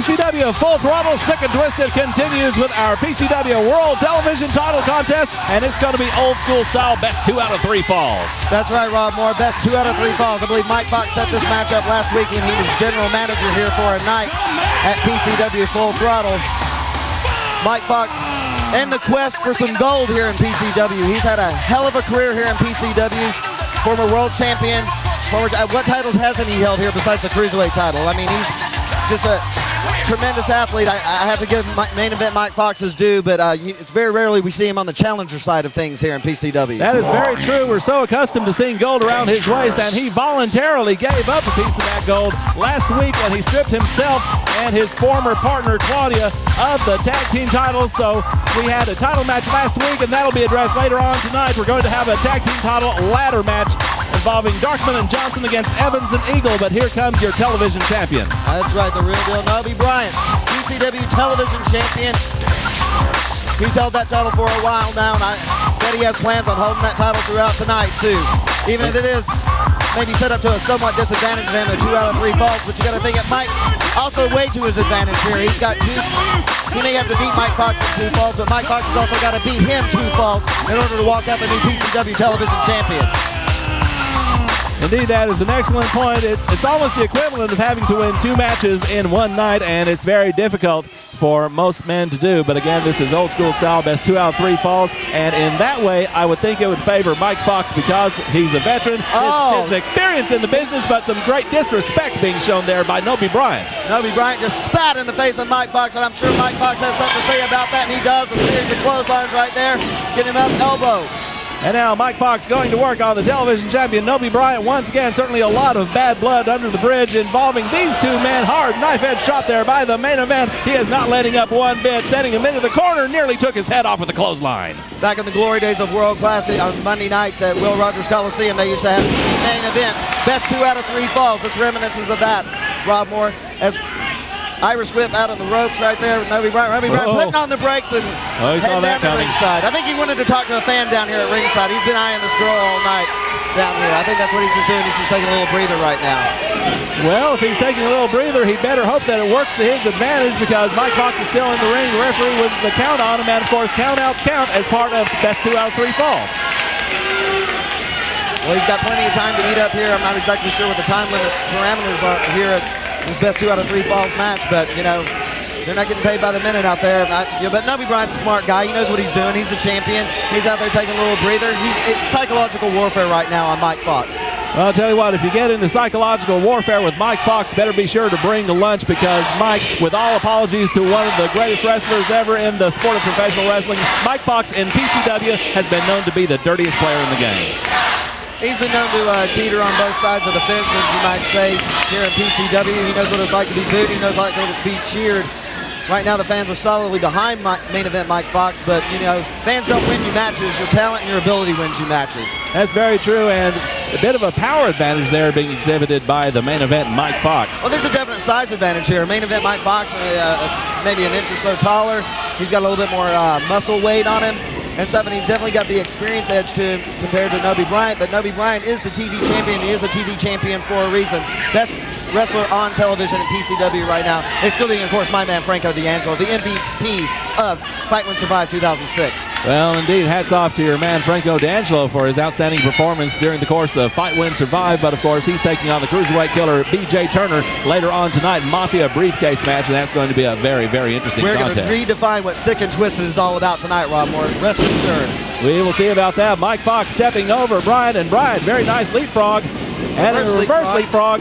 PCW Full Throttle Sick and Twisted continues with our PCW World Television Title Contest, and it's going to be old school style, best 2 out of 3 falls. That's right, Rob Moore, best 2 out of 3 falls. I believe Mike Foxx set this match up last week, and he was general manager here for a night at PCW Full Throttle. Mike Foxx and the quest for some gold here in PCW. He's had a hell of a career here in PCW. Former world champion. What titles hasn't he held here besides the Cruiserweight title? I mean, he's just a tremendous athlete. I have to give main event Mike Foxx his due, but it's very rarely we see him on the challenger side of things here in PCW. That is very true. We're so accustomed to seeing gold around his waist, and he voluntarily gave up a piece of that gold last week when he stripped himself and his former partner Claudia of the tag team titles. So we had a title match last week, and that'll be addressed later on tonight. We're going to have a tag team title ladder match involving Darkman and Johnson against Evans and Eagle, but here comes your television champion. That's right, the real deal, Nobe Bryant, PCW television champion. He's held that title for a while now, and I bet he has plans on holding that title throughout tonight, too. Even if it is maybe set up to a somewhat disadvantage to him at 2 out of 3 falls, but you got to think it might also weigh to his advantage here. He's got 2. He may have to beat Mike Foxx in 2 falls, but Mike Foxx has also got to beat him 2 falls in order to walk out the new PCW television champion. Indeed, that is an excellent point. It's almost the equivalent of having to win 2 matches in one night, and it's very difficult for most men to do. But again, this is old school style, best 2 out of 3 falls, and in that way, I would think it would favor Mike Foxx because he's a veteran, his experience in the business, but some great disrespect being shown there by Nobe Bryant. Nobe Bryant just spat in the face of Mike Foxx, and I'm sure Mike Foxx has something to say about that, and he does. A series of clotheslines right there, getting him up elbow. And now Mike Foxx going to work on the television champion Nobe Bryant once again. Certainly a lot of bad blood under the bridge involving these 2 men. Hard knife-edge shot there by the main event. He is not letting up one bit, setting him into the corner, nearly took his head off with a clothesline. Back in the glory days of World Class on Monday nights at Will Rogers Coliseum, they used to have main events. Best 2 out of 3 falls. This reminiscence of that, Rob Moore. As Irish whip out on the ropes right there. Nobe Bryant putting on the brakes and heading down to ringside. I think he wanted to talk to a fan down here at ringside. He's been eyeing this girl all night down here. I think that's what he's just doing. He's just taking a little breather right now. Well, if he's taking a little breather, he better hope that it works to his advantage because Mike Foxx is still in the ring. The referee with the count on him, and of course, count-outs count as part of best 2 out of 3 falls. Well, he's got plenty of time to eat up here. I'm not exactly sure what the time limit parameters are here at this best 2 out of 3 falls match, but you know, they're not getting paid by the minute out there. But Nobe Bryant's a smart guy. He knows what he's doing. He's the champion. He's out there taking a little breather. It's psychological warfare right now on Mike Foxx. Well, I'll tell you what, if you get into psychological warfare with Mike Foxx, better be sure to bring the lunch because Mike, with all apologies to one of the greatest wrestlers ever in the sport of professional wrestling, Mike Foxx in PCW has been known to be the dirtiest player in the game. He's been known to teeter on both sides of the fence, as you might say, here in PCW. He knows what it's like to be booed. He knows what it's like to be cheered. Right now, the fans are solidly behind main event Mike Foxx, but, you know, fans don't win you matches. Your talent and your ability wins you matches. That's very true, and a bit of a power advantage there being exhibited by the main event Mike Foxx. Well, there's a definite size advantage here. Main event Mike Foxx, maybe an inch or so taller. He's got a little bit more muscle weight on him and stuff, and he's definitely got the experience edge to him compared to Nobe Bryant, but Nobe Bryant is the TV champion. He is a TV champion for a reason. Best wrestler on television in PCW right now, excluding, of course, my man Franco D'Angelo, the MVP of Fight Win Survive 2006. Well, indeed, hats off to your man Franco D'Angelo for his outstanding performance during the course of Fight Win Survive, but of course he's taking on the Cruiserweight Killer BJ Turner later on tonight, Mafia briefcase match, and that's going to be a very, very interesting contest. We're going to redefine what Sick and Twisted is all about tonight, Rob Moore. Rest assured. We will see about that. Mike Foxx stepping over Bryant, and Bryant, very nice leapfrog. And a reverse leapfrog,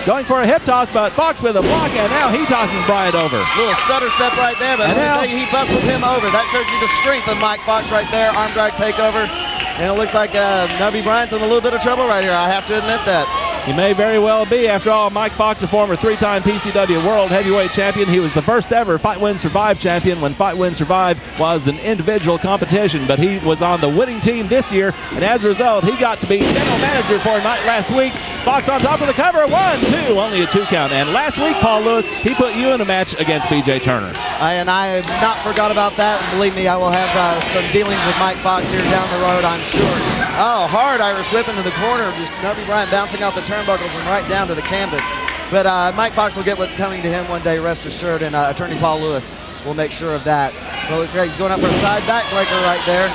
going for a hip toss, but Foxx with a block, and now he tosses Bryant over. Little stutter step right there, but let me tell you, he bustled him over. That shows you the strength of Mike Foxx right there. Arm drag takeover, and it looks like Nobe Bryant's in a little bit of trouble right here. I have to admit that. He may very well be. After all, Mike Foxx, a former 3-time PCW World Heavyweight Champion. He was the first ever Fight Win Survive champion when Fight Win Survive was an individual competition, but he was on the winning team this year, and as a result, he got to be general manager for a night last week. Foxx on top of the cover, 1, 2, only a 2 count. And last week, Paul Lewis, he put you in a match against BJ Turner. And I have not forgot about that. And believe me, I will have some dealings with Mike Foxx here down the road, I'm sure. Oh, hard Irish whip into the corner. Just Nobe Bryant bouncing out the turnbuckles and right down to the canvas. But Mike Foxx will get what's coming to him one day, rest assured, and Attorney Paul Lewis will make sure of that. Well, he's going up for a side backbreaker right there.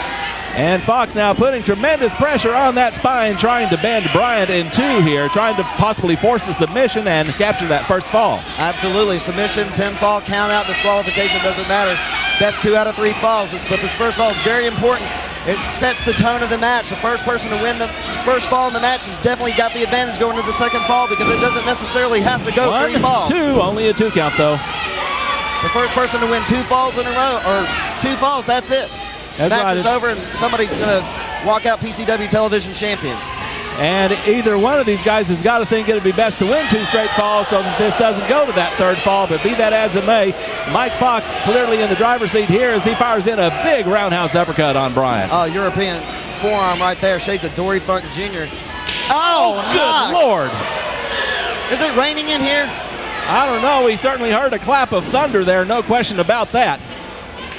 And Foxx now putting tremendous pressure on that spine, trying to bend Bryant in two here, trying to possibly force a submission and capture that first fall. Absolutely. Submission, pinfall, count out, disqualification, doesn't matter. Best 2 out of 3 falls. But this first fall is very important. It sets the tone of the match. The first person to win the first fall in the match has definitely got the advantage going to the second fall because it doesn't necessarily have to go 3 falls. 1, 2, only a 2 count though. The first person to win 2 falls in a row, or 2 falls, that's it. That's match right. is over and somebody's going to walk out PCW Television Champion. And either one of these guys has got to think it'd be best to win 2 straight falls so that this doesn't go to that 3rd fall. But be that as it may, Mike Foxx clearly in the driver's seat here as he fires in a big roundhouse uppercut on Bryant. Oh, European forearm right there. Shades of Dory Funk Jr. Oh, good Lord. Is it raining in here? I don't know. We certainly heard a clap of thunder there. No question about that.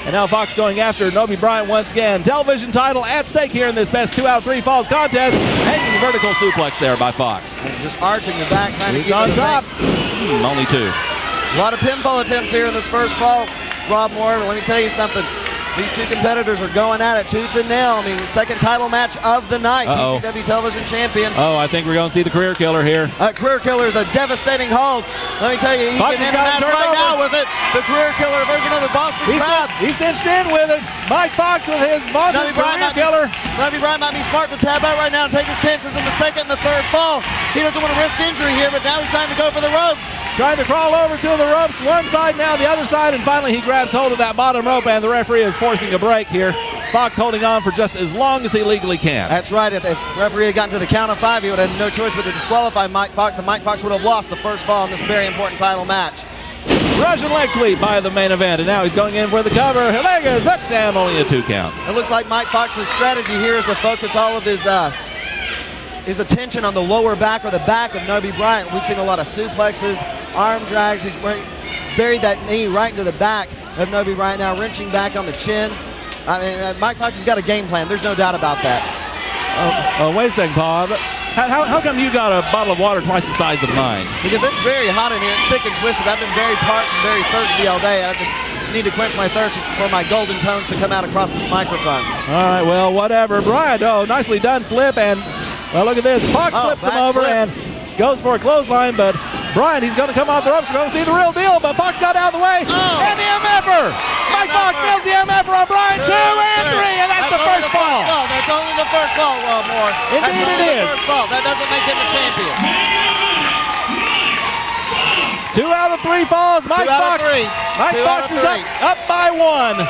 And now Foxx going after Nobe Bryant once again. Television title at stake here in this best 2 out of 3 falls contest. Hanging vertical suplex there by Foxx. And just arching the back, trying to keep on it top. Only 2. A lot of pinfall attempts here in this first fall, Rob Moore. But let me tell you something. These 2 competitors are going at it tooth and nail. I mean, second title match of the night. PCW Television Champion. Oh, I think we're going to see the career killer here. Career killer is a devastating hold. Let me tell you, he can end a match right now with it. The career killer version of the Boston Crab. He's cinched in with it. Mike Foxx with his vaunted career killer. Nobe Bryant might be smart to tab out right now and take his chances in the 2nd and the 3rd fall. He doesn't want to risk injury here, but now he's trying to go for the rope. Trying to crawl over to the ropes, one side now, the other side, and finally he grabs hold of that bottom rope, and the referee is forcing a break here. Foxx holding on for just as long as he legally can. That's right. If the referee had gotten to the count of 5, he would have had no choice but to disqualify Mike Foxx, and Mike Foxx would have lost the first fall in this very important title match. Russian leg sweep by the main event, and now he's going in for the cover. Leg is up, down, only a 2 count. It looks like Mike Foxx's strategy here is to focus all of his attention on the lower back or the back of Nobe Bryant. We've seen a lot of suplexes, arm drags. He's buried that knee right into the back of Nobe Bryant now, wrenching back on the chin. I mean, Mike Foxx has got a game plan. There's no doubt about that. Oh, wait a second, Paul. How come you got a bottle of water twice the size of mine? Because it's very hot in here. It's sick and twisted. I've been very parched and very thirsty all day. I just need to quench my thirst for my golden tones to come out across this microphone. All right, well, whatever. Bryant, nicely done flip, and well, look at this. Foxx flips him over and goes for a clothesline, but Bryant, he's going to come off the ropes. We're going to see the real deal, but Foxx got out of the way. And the MF'er! Mike Foxx nails the MF'er on Bryant. 2 and 3, and that's the first fall. That's only the first fall, Rob Moore. Indeed it is. First fall. That doesn't make him the champion. 2 out of 3 falls. Mike Foxx is up by 1.